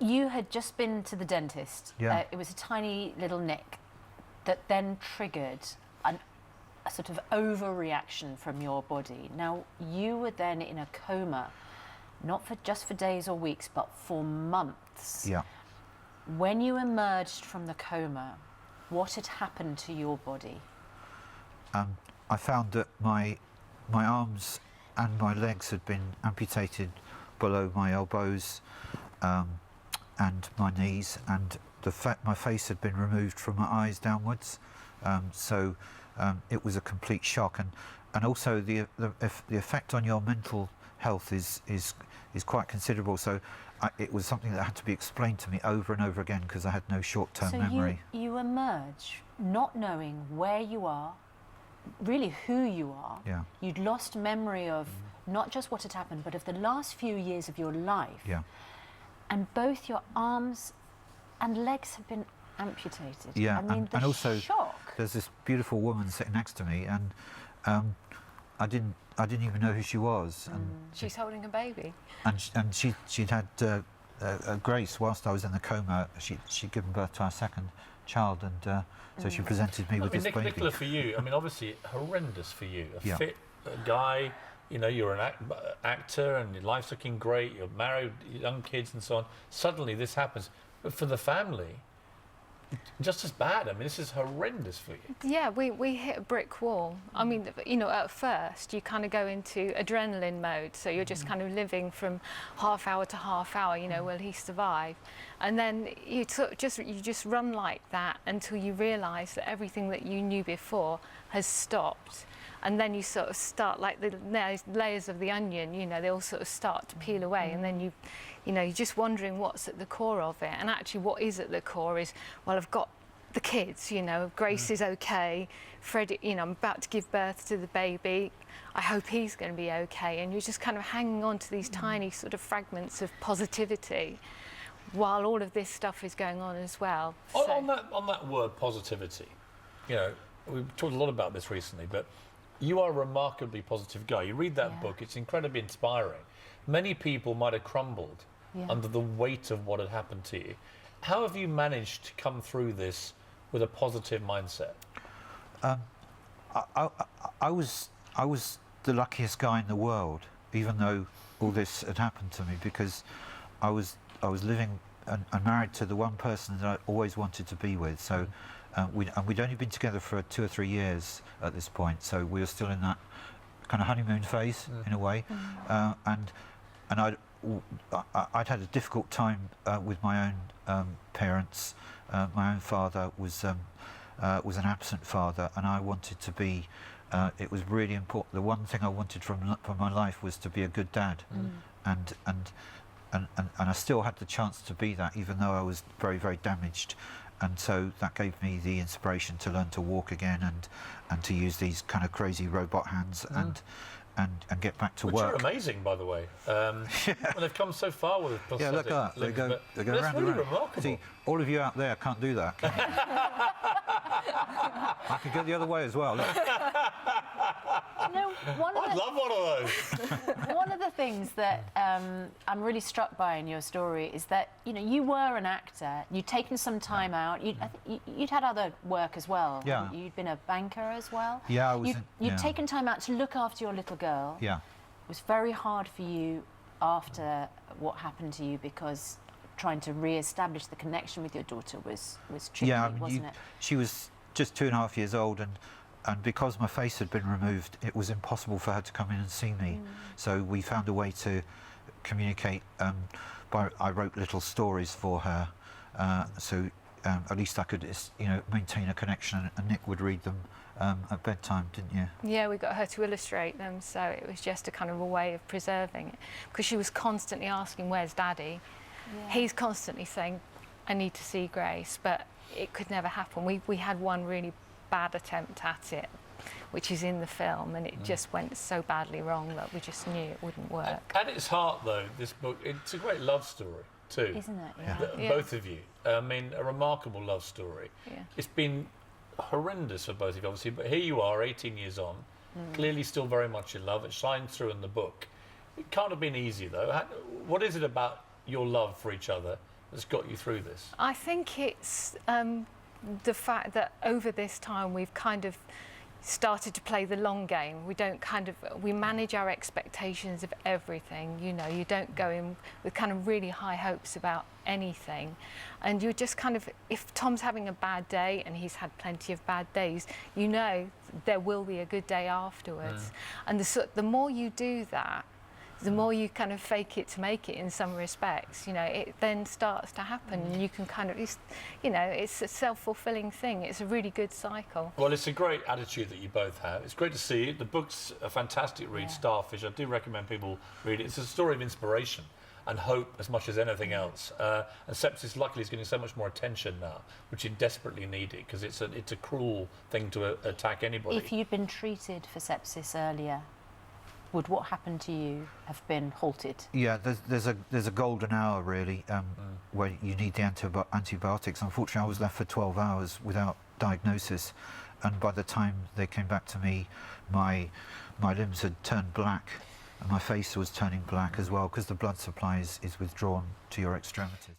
You had just been to the dentist. Yeah. It was a tiny little nick that then triggered a sort of overreaction from your body. Now, you were then in a coma, not just for days or weeks, but for months. Yeah. When you emerged from the coma, what had happened to your body? I found that my arms and my legs had been amputated below my elbows and my knees, and my face had been removed from my eyes downwards. So it was a complete shock, and also the effect on your mental health is quite considerable. So it was something that had to be explained to me over and over again because I had no short-term memory. So you emerge not knowing where you are, really who you are. Yeah. You'd lost memory of not just what had happened, but of the last few years of your life. Yeah. And both your arms and legs have been amputated. Yeah, I mean, and also shock. there's this beautiful woman sitting next to me, and I didn't even know who she was. And She's holding a baby. And she'd had Grace whilst I was in the coma. She'd given birth to our second child, and so she presented me with this baby. Nicola, for you, I mean, obviously horrendous for you. A Yeah. fit guy, you know, you're an actor and your life's looking great, you're married, young kids and so on. Suddenly this happens. But for the family, just as bad. I mean, this is horrendous for you. Yeah, we hit a brick wall. I mean, you know, at first you kind of go into adrenaline mode, so you're just kind of living from half hour to half hour. You know, will he survive? And then you just run like that until you realise that everything that you knew before has stopped. And then you sort of start, like the layers of the onion, you know, they all sort of start to peel away, and then you know, you're just wondering what's at the core of it. And actually what is at the core is, well, I've got the kids, you know, Grace is okay, Freddie, you know, I'm about to give birth to the baby, I hope he's going to be okay. And you're just kind of hanging on to these tiny sort of fragments of positivity while all of this stuff is going on as well. On that word positivity, you know, we've talked a lot about this recently, but you are a remarkably positive guy. You read that book, it's incredibly inspiring. Many people might have crumbled under the weight of what had happened to you. How have you managed to come through this with a positive mindset? I was the luckiest guy in the world, even though all this had happened to me, because I was living and married to the one person that I always wanted to be with. So we'd only been together for 2 or 3 years at this point, so we were still in that kind of honeymoon phase in a way. And I'd had a difficult time with my own parents. My own father was an absent father, and I wanted to be. It was really important. The one thing I wanted from my life was to be a good dad, and I still had the chance to be that, even though I was very, very damaged. And so that gave me the inspiration to learn to walk again, and to use these kind of crazy robot hands and get back to work. Which are amazing, by the way. Well, they've come so far with prosthetic. Yeah, look at that. They go round and really round. Remarkable. See, all of you out there can't do that, can you? I could go the other way as well. Look. No, I'd love one of those. One of the things that I'm really struck by in your story is that, you know, you were an actor. You'd taken some time out. You'd had other work as well. Yeah. You'd been a banker as well. Yeah, I was. You'd taken time out to look after your little girl. Yeah. It was very hard for you after what happened to you, because trying to re-establish the connection with your daughter was tricky, Yeah, I mean, wasn't it? she was just 2.5 years old, and because my face had been removed, it was impossible for her to come in and see me. So we found a way to communicate. I wrote little stories for her, so at least I could, you know, maintain a connection. And Nick would read them at bedtime, didn't you? Yeah, we got her to illustrate them, so it was just a kind of a way of preserving it, because she was constantly asking, "Where's Daddy?" Yeah. He's constantly saying, "I need to see Grace," but it could never happen. We had one really bad attempt at it, which is in the film, and it just went so badly wrong that we just knew it wouldn't work. At its heart, though, this book, it's a great love story too. Isn't it? Yeah. Both of you. I mean, a remarkable love story. Yeah. It's been horrendous for both of you, obviously, but here you are, 18 years on, clearly still very much in love. It shines through in the book. It can't have been easy, though. What is it about your love for each other that's got you through this? I think it's the fact that over this time we've kind of started to play the long game. We manage our expectations of everything. You know, you don't go in with kind of really high hopes about anything, and you just kind of, if Tom's having a bad day, and he's had plenty of bad days, you know there will be a good day afterwards. And the more you do that, the more you kind of fake it to make it in some respects, you know, it then starts to happen, and you can kind of, you know, it's a self-fulfilling thing. It's a really good cycle. Well, it's a great attitude that you both have. It's great to see you. The book's a fantastic read, Starfish. I do recommend people read it. It's a story of inspiration and hope as much as anything else. And sepsis, luckily, is getting so much more attention now, which it desperately needed, because it's a cruel thing to attack anybody. If you'd been treated for sepsis earlier, would what happened to you have been halted? Yeah, there's a golden hour really where you need the antibiotics. Unfortunately, I was left for 12 hours without diagnosis, and by the time they came back to me, my limbs had turned black, and my face was turning black as well, because the blood supply is withdrawn to your extremities.